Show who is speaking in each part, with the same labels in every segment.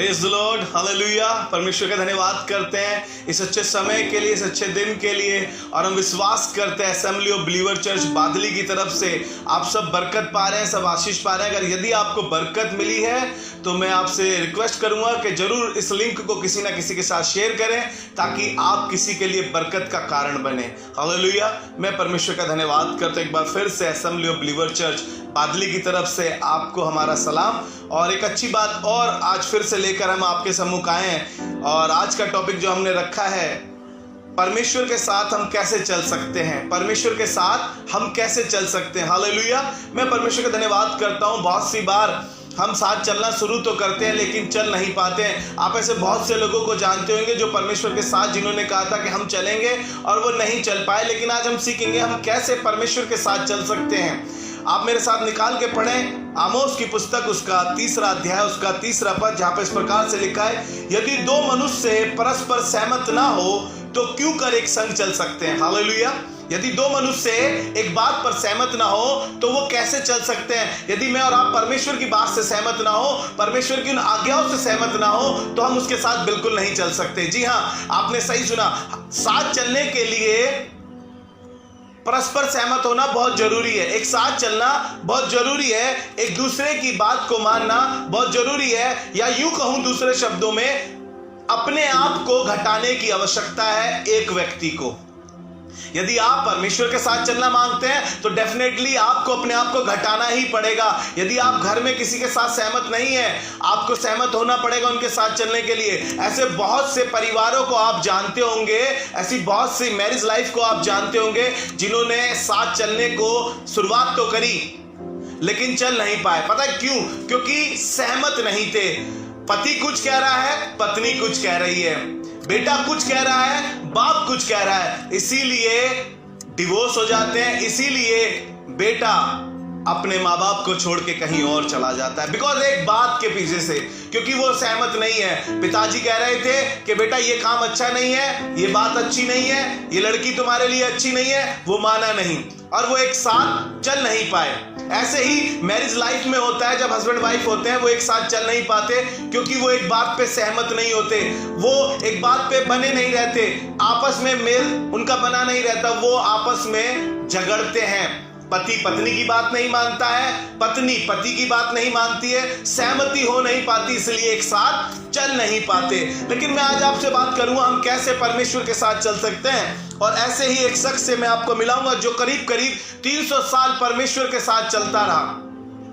Speaker 1: Praise the Lord, hallelujah. परमेश्वर का धन्यवाद करते हैं इस अच्छे समय के लिए, इस अच्छे दिन के लिए। और हम विश्वास करते हैं असेंबली ऑफ बिलीवर चर्च बादली की तरफ से आप सब बरकत पा रहे हैं, सब आशीष पा रहे हैं। अगर यदि आपको बरकत मिली है तो मैं आपसे रिक्वेस्ट करूंगा कि जरूर इस लिंक को किसी ना किसी के साथ शेयर करें ताकि आप किसी के लिए बरकत का कारण बने। हालेलुया। मैं परमेश्वर का धन्यवाद करता हूं एक बार फिर से असेंबली ऑफ बिलीवर चर्च बादली की तरफ से आपको हमारा सलाम। और एक अच्छी बात और आज फिर से लेकर हम आपके सम्मुख आए हैं। और आज का टॉपिक जो हमने रखा है, परमेश्वर के साथ हम कैसे चल सकते हैं, परमेश्वर के साथ हम कैसे चल सकते हैं। हालेलुया। मैं परमेश्वर का धन्यवाद करता हूं। बहुत सी बार हम साथ चलना शुरू तो करते हैं लेकिन चल नहीं पाते हैं। आप ऐसे बहुत से लोगों को जानते होंगे जो परमेश्वर के साथ जिन्होंने कहा था कि हम चलेंगे और वो नहीं चल पाए। लेकिन आज हम सीखेंगे हम कैसे परमेश्वर के साथ चल सकते हैं। आप मेरे साथ निकाल के पढ़ें आमोस की पुस्तक, उसका 3रा अध्याय, उसका 3रा पद, जहां पर इस प्रकार से लिखा है, यदि दो मनुष्य परस्पर सहमत ना हो तो क्यों कर एक संग चल सकते हैं। हालेलुया। यदि दो मनुष्य एक बात पर सहमत ना हो तो वो कैसे चल सकते हैं। यदि मैं और आप परमेश्वर की बात से सहमत ना हो, परमेश्वर की उन आज्ञाओं से सहमत ना हो तो हम उसके साथ बिल्कुल नहीं चल सकते। जी हाँ, आपने सही सुना। साथ चलने के लिए परस्पर सहमत होना बहुत जरूरी है, एक साथ चलना बहुत जरूरी है, एक दूसरे की बात को मानना बहुत जरूरी है, या यूं कहूं दूसरे शब्दों में अपने आप को घटाने की आवश्यकता है एक व्यक्ति को। यदि आप परमेश्वर के साथ चलना मांगते हैं तो डेफिनेटली आपको अपने आप को घटाना ही पड़ेगा। यदि आप घर में किसी के साथ सहमत नहीं है, आपको सहमत होना पड़ेगा उनके साथ चलने के लिए। ऐसे बहुत से परिवारों को आप जानते होंगे, ऐसी बहुत सी मैरिज लाइफ को आप जानते होंगे जिन्होंने साथ चलने को शुरुआत तो करी लेकिन चल नहीं पाए। पता है क्यों? क्योंकि सहमत नहीं थे। पति कुछ कह रहा है, पत्नी कुछ कह रही है, बेटा कुछ कह रहा है, बाप कुछ कह रहा है, इसीलिए डिवोर्स हो जाते हैं। इसीलिए बेटा अपने माँ बाप को छोड़ के कहीं और चला जाता है, बिकॉज एक बात के पीछे से, क्योंकि वो सहमत नहीं है। पिताजी कह रहे थे कि बेटा ये काम अच्छा नहीं है, ये बात अच्छी नहीं है, ये लड़की तुम्हारे लिए अच्छी नहीं है, वो माना नहीं और वो एक साथ चल नहीं पाए। ऐसे ही मैरिज लाइफ में होता है, जब हस्बैंड वाइफ होते हैं वो एक साथ चल नहीं पाते क्योंकि वो एक बात पे सहमत नहीं होते, वो एक बात पे बने नहीं रहते, आपस में मेल उनका बना नहीं रहता, वो आपस में झगड़ते हैं। पति पत्नी की बात नहीं मानता है, पत्नी पति की बात नहीं मानती है, सहमति हो नहीं पाती, इसलिए एक साथ चल नहीं पाते। लेकिन मैं आज आपसे बात करूंगा हम कैसे परमेश्वर के साथ चल सकते हैं। और ऐसे ही एक शख्स से मैं आपको मिलाऊंगा जो करीब करीब 300 साल परमेश्वर के साथ चलता रहा।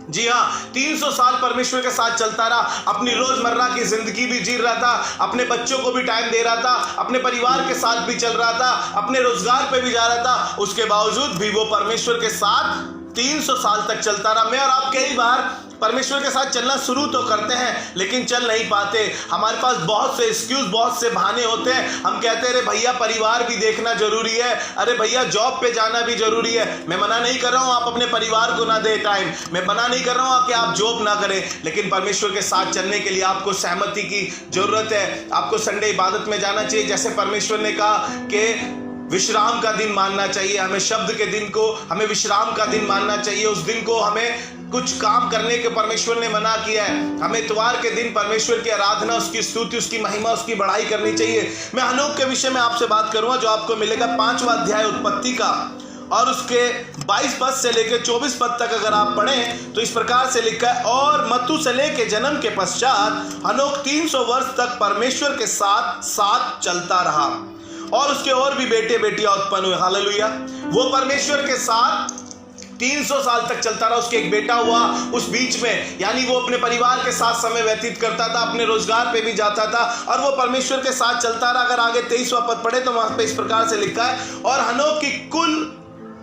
Speaker 1: जी हाँ, 300 साल परमेश्वर के साथ चलता रहा, अपनी रोजमर्रा की जिंदगी भी जी रहा था, अपने बच्चों को भी टाइम दे रहा था, अपने परिवार के साथ भी चल रहा था, अपने रोजगार पे भी जा रहा था। उसके बावजूद भी वो परमेश्वर के साथ 300 साल तक चलता रहा। मैं और आप कई बार परमेश्वर के साथ चलना शुरू तो करते हैं लेकिन चल नहीं पाते। हमारे पास बहुत से एक्सक्यूज, बहुत से बहाने होते हैं। हम कहते हैं अरे भैया परिवार भी देखना जरूरी है, अरे भैया जॉब पे जाना भी जरूरी है। मैं मना नहीं कर रहा हूं आप अपने परिवार को ना दे टाइम, मैं मना नहीं कर रहा हूं कि आप जॉब ना करें, लेकिन परमेश्वर के साथ चलने के लिए आपको सहमति की जरूरत है। आपको संडे इबादत में जाना चाहिए, जैसे परमेश्वर ने कहा कि विश्राम का दिन मानना चाहिए, हमें शब्द के दिन को, हमें विश्राम का दिन मानना चाहिए। उस दिन को हमें कुछ काम करने के परमेश्वर ने मना किया है। हमें इतवार के दिन परमेश्वर की आराधना, उसकी स्तुति, उसकी महिमा, उसकी बढ़ाई करनी चाहिए। मैं हनोक के विषय में आपसे बात करूंगा जो आपको मिलेगा 5वां अध्याय उत्पत्ति का, और उसके 22 पद से लेकर 24 पद तक अगर आप पढ़ें तो इस प्रकार से लिखा है, और मतुशेलह के जन्म के पश्चात हनोक 300 वर्ष तक परमेश्वर के साथ साथ चलता रहा और उसके और भी बेटे बेटियां उत्पन्न हुए। हालेलुया। वो परमेश्वर के साथ 300 साल तक चलता रहा। उसके एक बेटा हुआ उस बीच में, यानी वो अपने परिवार के साथ समय व्यतीत करता था, अपने रोजगार पे भी जाता था और वो परमेश्वर के साथ चलता रहा। अगर आगे 23वां पद पढ़े तो वहां पे इस प्रकार से लिखा है, और हनोक की कुल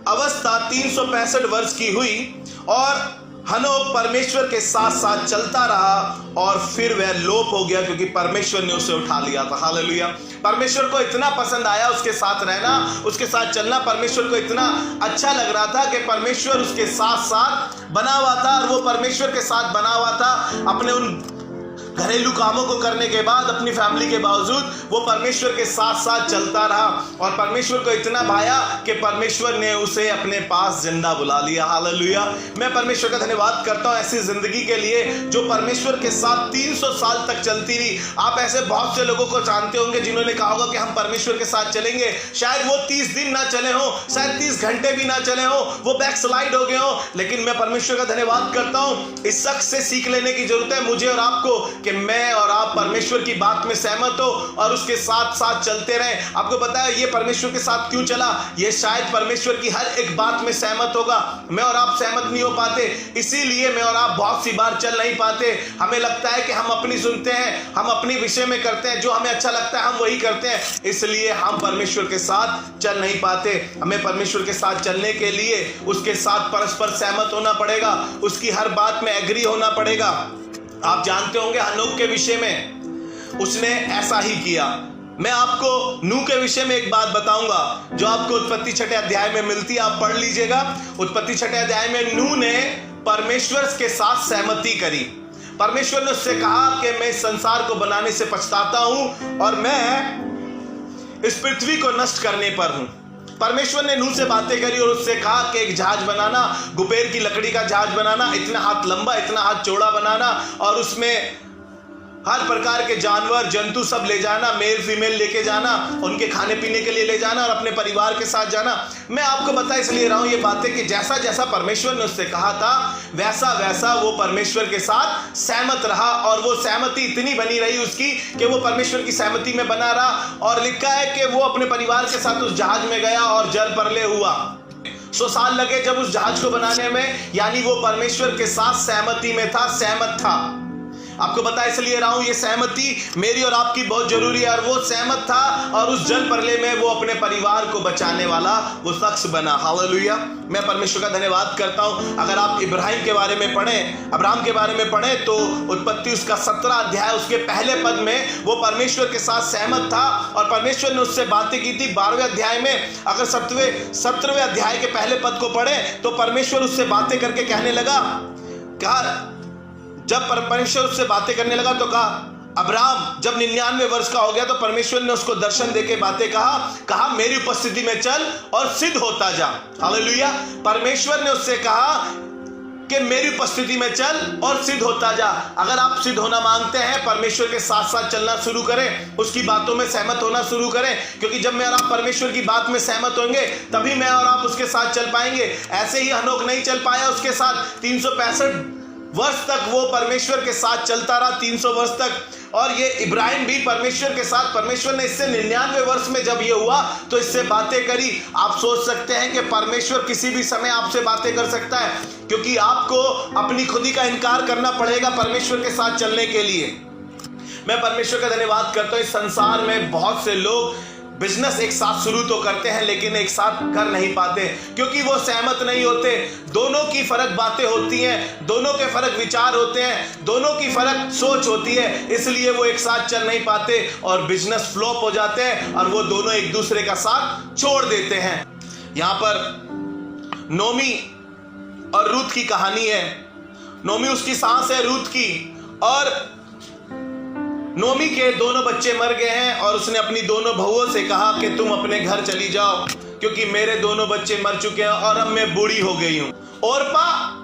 Speaker 1: अवस्था 365 वर्ष की हुई और हनोक परमेश्वर के साथ साथ चलता रहा और फिर वह लोप हो गया क्योंकि परमेश्वर ने उसे उठा लिया था। हालेलुया। परमेश्वर को इतना पसंद आया उसके साथ रहना, उसके साथ चलना, परमेश्वर को इतना अच्छा लग रहा था कि परमेश्वर उसके साथ साथ बना हुआ था और वो परमेश्वर के साथ बना हुआ था। अपने उन घरेलू कामों को करने के बाद, अपनी फैमिली के बावजूद वो परमेश्वर के साथ साथ चलता रहा और परमेश्वर को इतना भाया कि परमेश्वर ने उसे अपने पास जिंदा बुला लिया। हालेलुया। मैं परमेश्वर का धन्यवाद करता हूं ऐसी जिंदगी के लिए जो परमेश्वर के साथ 300 साल तक चलती रही। आप ऐसे बहुत से लोगों को जानते होंगे जिन्होंने कहा होगा कि हम परमेश्वर के साथ चलेंगे, शायद वो 30 दिन ना चले हो, शायद 30 घंटे भी ना चले हो, वो बैकस्लाइड हो गए हो, लेकिन मैं परमेश्वर का धन्यवाद करता हूं इस शख्स से सीख लेने की जरूरत है मुझे और आपको कि मैं और आप परमेश्वर की बात में सहमत हो और उसके साथ साथ चलते रहें। आपको पता है ये परमेश्वर के साथ क्यों चला? ये शायद परमेश्वर की हर एक बात में सहमत होगा, मैं और आप सहमत नहीं हो पाते, इसीलिए मैं और आप बहुत सी बार चल नहीं पाते। हमें लगता है कि हम अपनी सुनते हैं, हम अपने विषय में करते हैं, जो हमें अच्छा लगता है हम वही करते हैं, इसलिए हम परमेश्वर के साथ चल नहीं पाते। हमें परमेश्वर के साथ चलने के लिए उसके साथ परस्पर सहमत होना पड़ेगा, उसकी हर बात में एग्री होना पड़ेगा। आप जानते होंगे हनोक के विषय में उसने ऐसा ही किया। मैं आपको नूह के विषय में एक बात बताऊंगा जो आपको उत्पत्ति 6 अध्याय में मिलती है, आप पढ़ लीजिएगा। उत्पत्ति 6 अध्याय में नूह ने परमेश्वर के साथ सहमति करी। परमेश्वर ने उससे कहा कि मैं इस संसार को बनाने से पछताता हूं और मैं इस पृथ्वी को नष्ट करने पर हूं। परमेश्वर ने नूह से बातें करी और उससे कहा कि एक जहाज बनाना, गुपेर की लकड़ी का जहाज बनाना, इतना हाथ लंबा इतना हाथ चौड़ा बनाना और उसमें हर प्रकार के जानवर जंतु सब ले जाना, मेल फीमेल लेके जाना, उनके खाने पीने के लिए ले जाना और अपने परिवार के साथ जाना। मैं आपको बता इसलिए रहा हूं ये बातें कि जैसा जैसा परमेश्वर ने उससे कहा था वैसा वैसा वो परमेश्वर के साथ सहमत रहा और वो सहमति इतनी बनी रही उसकी कि वो परमेश्वर की सहमति में बना रहा। और लिखा है कि वो अपने परिवार के साथ उस जहाज में गया और जल प्रलय हुआ। 100 साल लगे जब उस जहाज को बनाने में, यानी वो परमेश्वर के साथ सहमति में था, सहमत था। आपको बता इसलिए रहा हूं ये सहमति मेरी और आपकी बहुत जरूरी है और वो सहमत था और उस जल प्रलय में वो अपने परिवार को बचाने वाला वो शख्स बना। हालेलुया। मैं परमेश्वर का धन्यवाद करता हूं। अगर आप इब्राहिम के बारे में पढ़ें, अब्राहम के बारे में पढ़ें तो उत्पत्ति उसका 17 अध्याय उसके पहले पद में वो परमेश्वर के साथ सहमत था और परमेश्वर ने उससे बातें की थी। 12वें अध्याय में अगर 17वें अध्याय के पहले पद को पढ़ें तो परमेश्वर उससे बातें करके कहने लगा, कहा जब परमेश्वर उससे बातें करने लगा तो कहा अब्राहम जब 99 वर्ष का हो गया तो परमेश्वर ने उसको दर्शन देके बातें कहा मेरी उपस्थिति में चल और सिद्ध होता जा। हालेलुया। परमेश्वर ने उससे कहा कि मेरी उपस्थिति में चल और सिद्ध होता जा। अगर आप सिद्ध होना मांगते हैं, परमेश्वर के साथ साथ चलना शुरू करें, उसकी बातों में सहमत होना शुरू करें, क्योंकि जब मैं और आप परमेश्वर की बात में सहमत होंगे तभी मैं और आप उसके साथ चल पाएंगे। ऐसे ही हनोक नहीं चल पाया उसके साथ, 365 वर्ष तक वो परमेश्वर के साथ चलता रहा, 300 वर्ष तक। और ये इब्राहिम भी परमेश्वर के साथ, परमेश्वर ने इससे 99 वर्ष में जब ये हुआ तो इससे बातें करी। आप सोच सकते हैं कि परमेश्वर किसी भी समय आपसे बातें कर सकता है, क्योंकि आपको अपनी खुदी का इनकार करना पड़ेगा परमेश्वर के साथ चलने के लिए। मैं परमेश्वर का धन्यवाद करता हूं। इस संसार में बहुत से लोग बिजनेस एक साथ शुरू तो करते हैं लेकिन एक साथ कर नहीं पाते, क्योंकि वो सहमत नहीं होते। दोनों की फर्क बातें होती हैं, दोनों के फर्क विचार होते हैं, दोनों की फर्क सोच होती है, इसलिए वो एक साथ चल नहीं पाते और बिजनेस फ्लॉप हो जाते हैं और वो दोनों एक दूसरे का साथ छोड़ देते हैं। यहां पर नोमी और रूथ की कहानी है। नोमी उसकी सास है रूथ की, और नोमी के दोनों बच्चे मर गए हैं और उसने अपनी दोनों बहुओं से कहा कि तुम अपने घर चली जाओ, क्योंकि मेरे दोनों बच्चे मर चुके हैं और अब मैं बूढ़ी हो गई हूं। ओरपा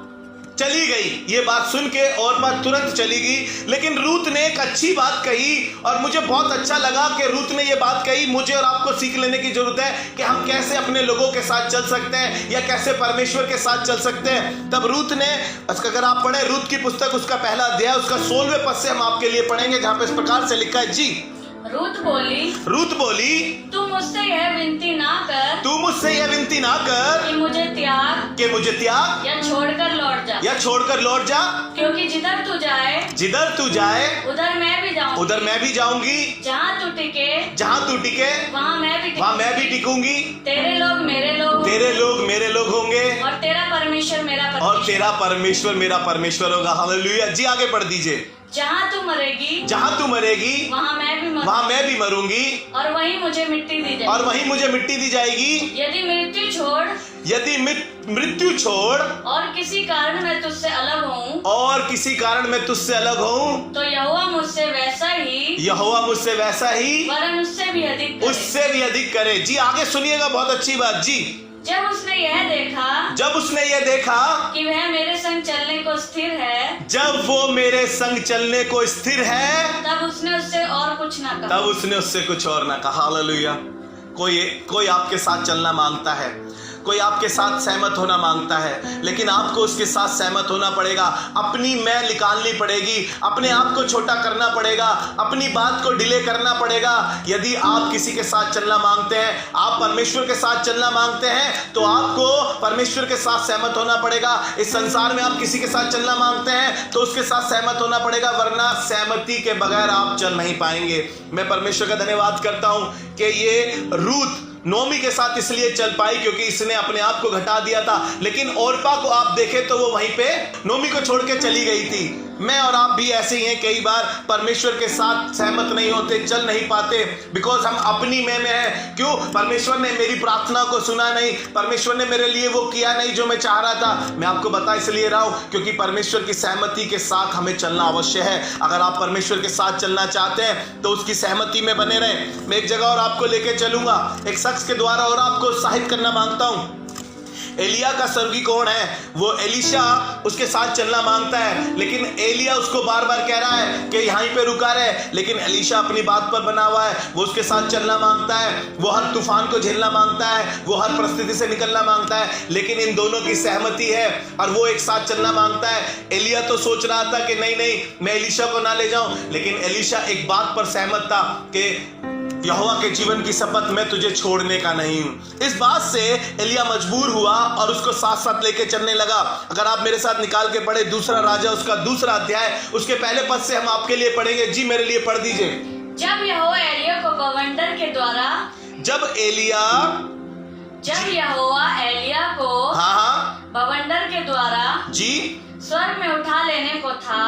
Speaker 1: चली गई। ये बात सुन के ओरपा तुरंत चली गई, लेकिन रूथ ने एक अच्छी बात कही और मुझे बहुत अच्छा लगा कि रूथ ने ये बात कही। मुझे और आपको सीख लेने की जरूरत है कि हम कैसे अपने लोगों के साथ चल सकते हैं या कैसे परमेश्वर के साथ चल सकते हैं। तब रूथ ने, अगर आप पढ़े रूथ की पुस्तक उसका पहला अध्याय उसका 16वें पद से हम आपके लिए पढ़ेंगे, जहां पे इस प्रकार से लिखा है। जी
Speaker 2: रूथ बोली तू मुझसे यह विनती ना कर कि मुझे त्याग या छोड़कर लौट जा, क्योंकि जिधर तू जाए उधर मैं भी जाऊंगी, जहाँ तू टिके वहाँ मैं भी टिकूंगी। तेरे लोग मेरे लोग होंगे और तेरा परमेश्वर मेरा परमेश्वर होगा। हालेलुया। जी आगे पढ़ दीजिए। जहाँ तू मरेगी
Speaker 1: वहाँ मैं भी मरूंगी
Speaker 2: और वहीं मुझे मिट्टी दी जाएगी। यदि
Speaker 1: मृत्यु छोड़
Speaker 2: और किसी कारण मैं तुझसे अलग हूँ तो यहोवा मुझसे वैसा ही वरन उससे भी अधिक करे।
Speaker 1: जी आगे सुनिएगा, बहुत अच्छी बात जी।
Speaker 2: जब उसने यह देखा कि वह मेरे संग चलने को स्थिर है, तब उसने उससे कुछ और ना कहा। हालेलुया। कोई आपके साथ चलना मांगता है, कोई आपके साथ सहमत होना मांगता है, लेकिन आपको उसके साथ सहमत होना पड़ेगा। अपनी मैं निकालनी पड़ेगी, अपने आप को छोटा करना पड़ेगा, अपनी बात को डिले करना पड़ेगा। यदि आप किसी के साथ चलना मांगते हैं, आप परमेश्वर के साथ चलना मांगते हैं, तो आपको परमेश्वर के साथ सहमत होना पड़ेगा। इस संसार में आप किसी के साथ चलना मांगते हैं तो उसके साथ सहमत होना पड़ेगा, वरना सहमति के बगैर आप चल नहीं पाएंगे। मैं परमेश्वर का धन्यवाद करता हूं कि ये रूत नोमी के साथ इसलिए चल पाई क्योंकि इसने अपने आप को घटा दिया था। लेकिन ओरपा को आप देखें तो वो वहीं पे नोमी को छोड़ के चली गई थी। मैं और आप भी ऐसे ही हैं, कई बार परमेश्वर के साथ सहमत नहीं होते, चल नहीं पाते, बिकॉज हम अपनी में हैं। क्यों? परमेश्वर ने मेरी प्रार्थना को सुना नहीं, परमेश्वर ने मेरे लिए वो किया नहीं जो मैं चाह रहा था। मैं आपको बता इसलिए रहा हूं क्योंकि परमेश्वर की सहमति के साथ हमें चलना अवश्य है। अगर आप परमेश्वर के साथ चलना चाहते हैं तो उसकी सहमति में बने रहें। मैं एक जगह और आपको लेके चलूंगा, एक शख्स के द्वारा और आपको उत्साहित करना मांगता हूं। एलिया का स्वर्गीय कौन है? वो एलीशा उसके साथ चलना मांगता है, लेकिन एलिया उसको बार बार कह रहा है कि यहीं पे रुका रहे, लेकिन एलीशा अपनी बात पर बना हुआ है। वो उसके साथ चलना मांगता है, वो हर तूफान को झेलना मांगता है, वो हर परिस्थिति से निकलना मांगता है, लेकिन इन दोनों की सहमति है और वो एक साथ चलना मांगता है। एलिया तो सोच रहा था कि नहीं मैं एलीशा को ना ले जाऊं, लेकिन एलीशा एक बात पर सहमत था कि यहोवा के जीवन की शपथ मैं तुझे छोड़ने का नहीं हूं। इस बात से एलिया मजबूर हुआ और उसको साथ साथ लेके चलने लगा। अगर आप मेरे साथ निकाल के पढ़े दूसरा राजा उसका 2 अध्याय, उसके पहले पद से हम आपके लिए पढ़ेंगे। जी मेरे लिए पढ़ दीजिए। जब यहोवा एलिया को बवंडर के द्वारा बवंडर के द्वारा
Speaker 1: जी
Speaker 2: स्वर्ग में उठा लेने को था,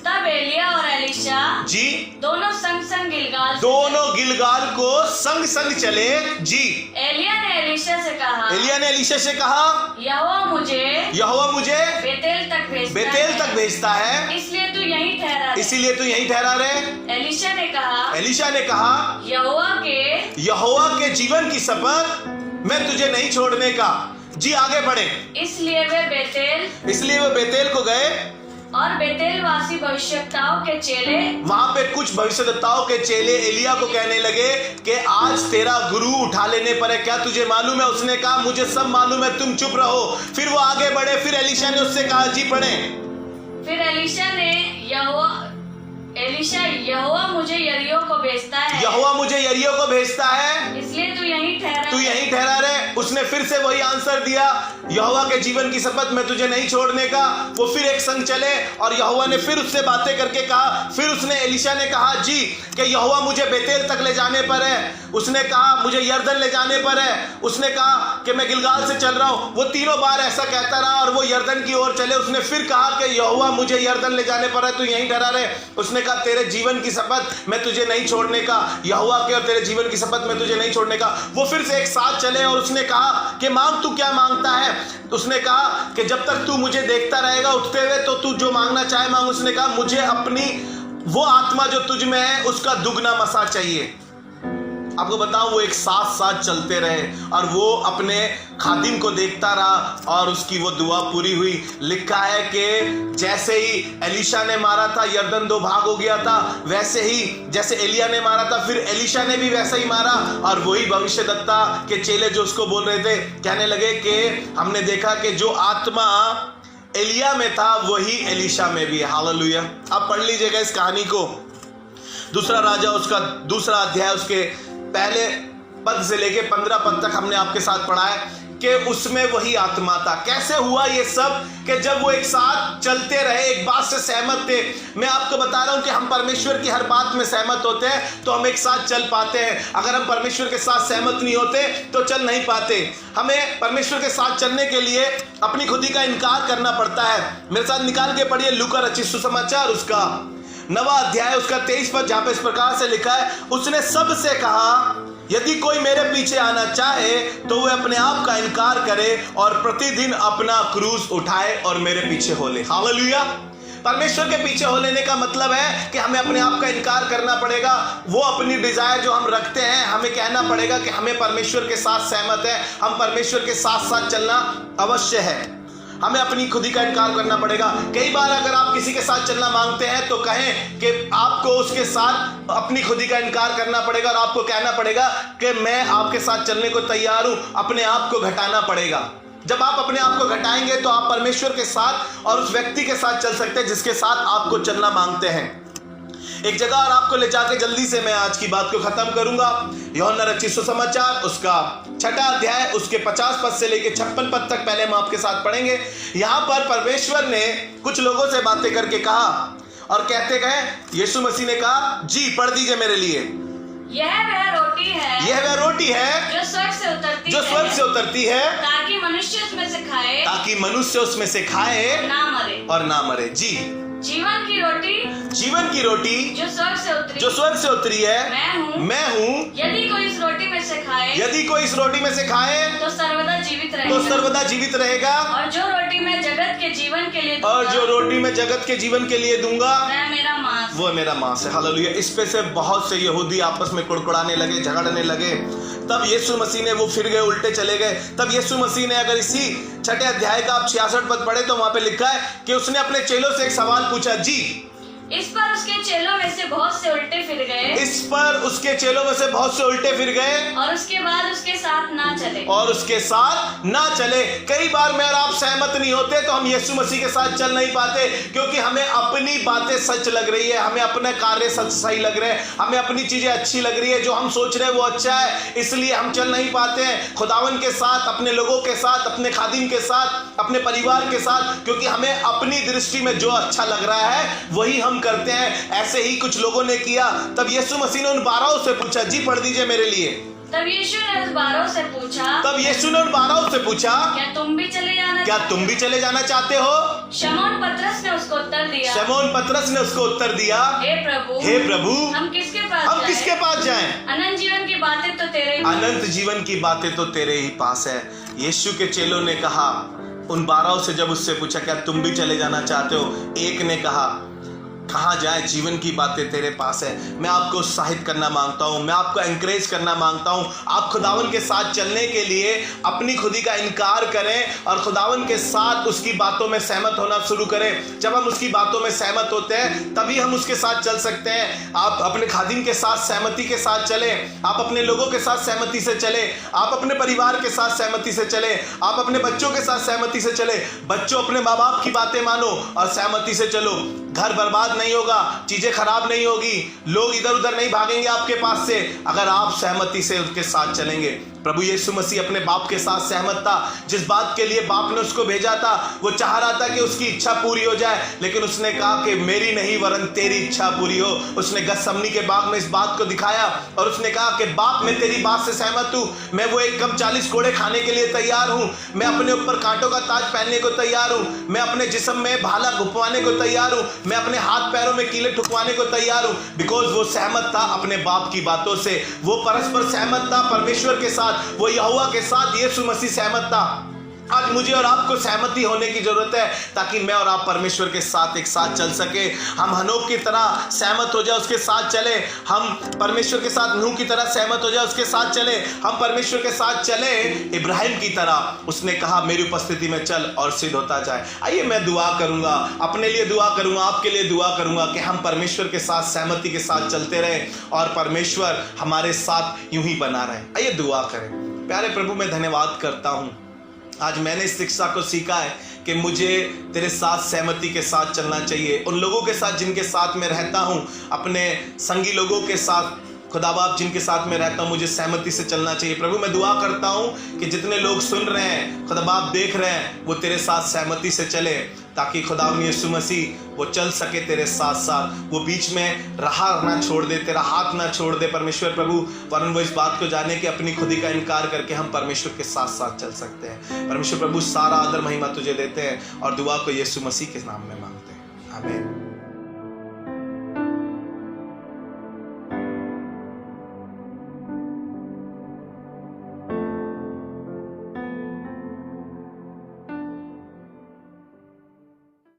Speaker 2: तब एलिया और एलीशा
Speaker 1: जी
Speaker 2: दोनों संग
Speaker 1: गिलगाल को संग चले। जी
Speaker 2: एलिया ने एलीशा से कहा यहोवा मुझे बेतेल तक भेजता है, इसलिए तू यहीं ठहरा रहे। एलीशा ने कहा यहोवा के जीवन की शपथ मैं तुझे नहीं छोड़ने का। जी आगे बढ़े। इसलिए वे बेतेल को गए और बेतेलवासी भविष्यद्वक्ताओं के चेले,
Speaker 1: वहां पे कुछ भविष्यद्वक्ताओं के चेले एलिया को कहने लगे कि आज तेरा गुरु उठा लेने पर है, क्या तुझे मालूम है? उसने कहा मुझे सब मालूम है, तुम चुप रहो। फिर वो आगे बढ़े। फिर एलीशा ने उससे कहा, जी पढ़े।
Speaker 2: फिर यहोवा मुझे यरीहो को भेजता है, इसलिए तू यहीं ठहरा रहे। उसने फिर से वही आंसर दिया, यहोवा के जीवन की शपथ मैं तुझे नहीं छोड़ने का। वो फिर एक संग चले और यहोवा ने फिर उससे बातें करके कहा। फिर उसने एलीशा ने कहा जी कि यहोवा मुझे बेतेल तक ले जाने पर है, उसने कहा मुझे यरदन ले जाने पर है, उसने कहा कि मैं गिलगाल से चल रहा हूं। वो 3 बार ऐसा कहता रहा और वो यरदन की ओर चले। उसने फिर कहा कि यहोवा मुझे यरदन ले जाने पर है, तू यहीं ठहरा रहे। उसने कहा तेरे जीवन की शपथ मैं तुझे नहीं छोड़ने का, यहोवा के और तेरे जीवन की शपथ मैं तुझे नहीं छोड़ने का। वो फिर से एक साथ चले और उसने कहा कि मांग, तू क्या मांगता है? उसने कहा कि जब तक तू मुझे देखता रहेगा उठते हुए तो तू जो मांगना चाहे मांग। उसने कहा मुझे अपनी वो आत्मा जो तुझ में है उसका दुगना मसा चाहिए। आपको बताऊं वो एक साथ चलते रहे और वो अपने खादिम को देखता रहा और उसकी वो दुआ पूरी हुई। लिखा है कि जैसे ही एलीशा ने मारा था यरदन 2 भाग हो गया था, वैसे ही जैसे एलिया ने मारा था फिर एलीशा ने भी वैसा ही मारा। और वही भविष्यद्वक्ता के चेले जो उसको बोल रहे थे कहने लगे कि हमने देखा कि जो आत्मा एलिया में था वही एलीशा में भी है। हालेलुया। आप पढ़ लीजिएगा इस कहानी को। 2 राजा उसका 2 अध्याय उसके पहले पद से लेके 15 पद तक हमने आपके साथ पढ़ा है कि उसमें वही आत्मा था। कैसे हुआ ये सब? कि जब वो एक साथ चलते रहे, एक बात से सहमत थे। मैं आपको बता रहा हूं कि हम परमेश्वर की हर बात में सहमत होते हैं तो हम एक साथ चल पाते हैं। अगर हम परमेश्वर के साथ सहमत नहीं होते तो चल नहीं पाते। हमें परमेश्वर के साथ चलने के लिए अपनी खुदी का इनकार करना पड़ता है। मेरे साथ निकाल के पढ़िए लूका रचित सुसमाचार उसका
Speaker 1: 9वां अध्याय उसका 23 पद, जहां पे इस प्रकार से लिखा है, उसने सबसे कहा, यदि कोई मेरे पीछे आना चाहे तो वह अपने आप का इनकार करे और प्रतिदिन अपना क्रूस उठाए और मेरे पीछे हो ले। हालेलुया। परमेश्वर के पीछे हो लेने का मतलब है कि हमें अपने आप का इनकार करना पड़ेगा। वो अपनी डिजायर जो हम रखते हैं, हमें कहना पड़ेगा कि हमें परमेश्वर के साथ सहमत है, हम परमेश्वर के साथ साथ चलना अवश्य है। हमें अपनी खुदी का इनकार करना पड़ेगा। कई बार अगर आप किसी के साथ चलना मांगते हैं तो कहें कि आपको उसके साथ अपनी खुदी का इनकार करना पड़ेगा और आपको कहना पड़ेगा कि मैं आपके साथ चलने को तैयार हूं। अपने आप को घटाना पड़ेगा। जब आप अपने आप को घटाएंगे तो आप परमेश्वर के साथ और उस व्यक्ति के साथ चल सकते हैं जिसके साथ आपको चलना मांगते हैं। एक जगह और आपको ले जाके जल्दी से मैं आज की बात को खत्म करूंगा। यूहन्ना रचित सुसमाचार उसका 6वां अध्याय उसके 50 पद से लेकर 56 पद तक पहले हम आपके साथ पढ़ेंगे। यहां पर परमेश्वर ने कुछ लोगों से बातें करके कहा और कहते गए, यीशु मसीह ने कहा, जी पढ़ दीजिए मेरे लिए।
Speaker 2: यह वह रोटी है जो स्वर्ग से उतरती है ताकि मनुष्य उसमें से खाए और ना मरे। जी, जीवन की रोटी जो स्वर्ग से उतरी है मैं हूँ। यदि कोई इस रोटी में से खाए तो सर्वदा जीवित रहेगा और जो रोटी मैं जगत के जीवन के लिए दूंगा वो मेरा मांस है। हालेलुया। इस पे से बहुत से यहूदी आपस में कुड़कुड़ाने लगे, झगड़ने लगे। तब यीशु मसीह ने, वो फिर गए, उल्टे चले गए। तब यीशु मसीह ने, अगर इसी 6 अध्याय का आप 66 पद पढ़े तो वहां पे लिखा है कि उसने अपने चेलों से एक सवाल पूछा। जी, इस पर उसके चेलों में से बहुत से उल्टे फिर गए और उसके बाद उसके साथ ना चले। कई बार मैं और आप सहमत नहीं होते तो हम यीशु मसीह के साथ चल नहीं पाते, क्योंकि हमें अपनी बातें सच लग रही है, हमें अपने कार्य सही लग रहे हैं, हमें अपनी चीजें अच्छी लग रही है, जो हम सोच रहे हैं वो अच्छा है, इसलिए हम चल नहीं पाते हैं खुदावन के साथ, अपने लोगों के साथ, अपने खादिम के साथ, अपने परिवार के साथ, क्योंकि हमें अपनी दृष्टि में जो अच्छा लग रहा है वही हम करते हैं। ऐसे ही कुछ लोगों ने किया। तब यीशु मसीह ने उन 12 से पूछा। जी पढ़ दीजिए मेरे लिए। तब यीशु ने उन 12 से पूछा, क्या तुम भी चले जाना चाहते हो? शमौन पतरस ने उसको उत्तर दिया, हे प्रभु, हम किसके पास जाएं? अनंत जीवन की बातें तो तेरे ही पास है। यीशु के चेलों ने कहा, उन 12 से जब उससे पूछा, क्या तुम भी चले जाना चाहते हो? एक ने कहा, कहाँ जाए, जीवन की बातें तेरे पास है। मैं आपको उत्साहित करना मांगता हूँ, मैं आपको एनकरेज करना मांगता हूँ। आप खुदावन के साथ चलने के लिए अपनी खुदी का इनकार करें और खुदावन के साथ उसकी बातों में सहमत होना शुरू करें। जब हम उसकी बातों में सहमत होते हैं तभी हम उसके साथ चल सकते हैं। आप अपने खादिम के साथ सहमति के साथ चलें, आप अपने लोगों के साथ सहमति से चले, आप अपने परिवार के साथ सहमति से चले, आप अपने बच्चों के साथ सहमति से चले। बच्चों, अपने माँ बाप की बातें मानो और सहमति से चलो। घर बर्बाद नहीं होगा, चीजें खराब नहीं होगी, लोग इधर उधर नहीं भागेंगे आपके पास से, अगर आप सहमति से उनके साथ चलेंगे। प्रभु यीशु मसीह अपने बाप के साथ सहमत था। जिस बात के लिए बाप ने उसको भेजा था, वो चाह रहा था कि उसकी इच्छा पूरी हो जाए, लेकिन उसने कहा कि मेरी नहीं वरन तेरी इच्छा पूरी हो। उसने गतसमनी के बाग में इस बात को दिखाया और उसने कहा कि बाप, मैं तेरी बात से सहमत हूँ, मैं वो 1 कप 40 कोड़े खाने के लिए तैयार हूँ, मैं अपने ऊपर कांटों का ताज पहनने को तैयार हूँ, मैं अपने जिस्म में भाला घुपवाने को तैयार हूँ, मैं अपने हाथ पैरों में कीले ठुकवाने को तैयार हूँ। बिकॉज वो सहमत था अपने बाप की बातों से, वो परस्पर सहमत था परमेश्वर के साथ, वो यहोवा के साथ यीशु मसीह सहमत था। आज मुझे और आपको सहमति होने की जरूरत है ताकि मैं और आप परमेश्वर के साथ एक साथ चल सके। हम हनोक की तरह सहमत हो जाए, उसके साथ चले। हम परमेश्वर के साथ नूह की तरह सहमत हो जाए, उसके साथ चले। हम परमेश्वर के साथ चले इब्राहिम की तरह। उसने कहा मेरी उपस्थिति में चल और सिद्ध होता जाए। आइए मैं दुआ करूंगा, अपने लिए दुआ करूंगा, आपके लिए दुआ करूंगा कि हम परमेश्वर के साथ सहमति के साथ चलते रहे और परमेश्वर हमारे साथ यूं ही बना रहे। आइए दुआ करें। प्यारे प्रभु, मैं धन्यवाद करता हूं, आज मैंने इस शिक्षा को सीखा है कि मुझे तेरे साथ सहमति के साथ चलना चाहिए। उन लोगों के साथ जिनके साथ मैं रहता हूँ, अपने संगी लोगों के साथ, खुदा बाप जिनके साथ मैं रहता हूँ, मुझे सहमति से चलना चाहिए। प्रभु, मैं दुआ करता हूँ कि जितने लोग सुन रहे हैं, खुदा बाप देख रहे हैं, वो तेरे साथ सहमति से चले ताकि खुदा यीशु मसीह वो चल सके तेरे साथ साथ, वो बीच में राह ना छोड़ दे, तेरा हाथ ना छोड़ दे परमेश्वर प्रभु, वरन वो इस बात को जाने कि अपनी खुदी का इनकार करके हम परमेश्वर के साथ साथ चल सकते हैं। परमेश्वर प्रभु, सारा आदर महिमा तुझे देते हैं और दुआ को यीशु मसीह के नाम में मांगते हैं। आमीन।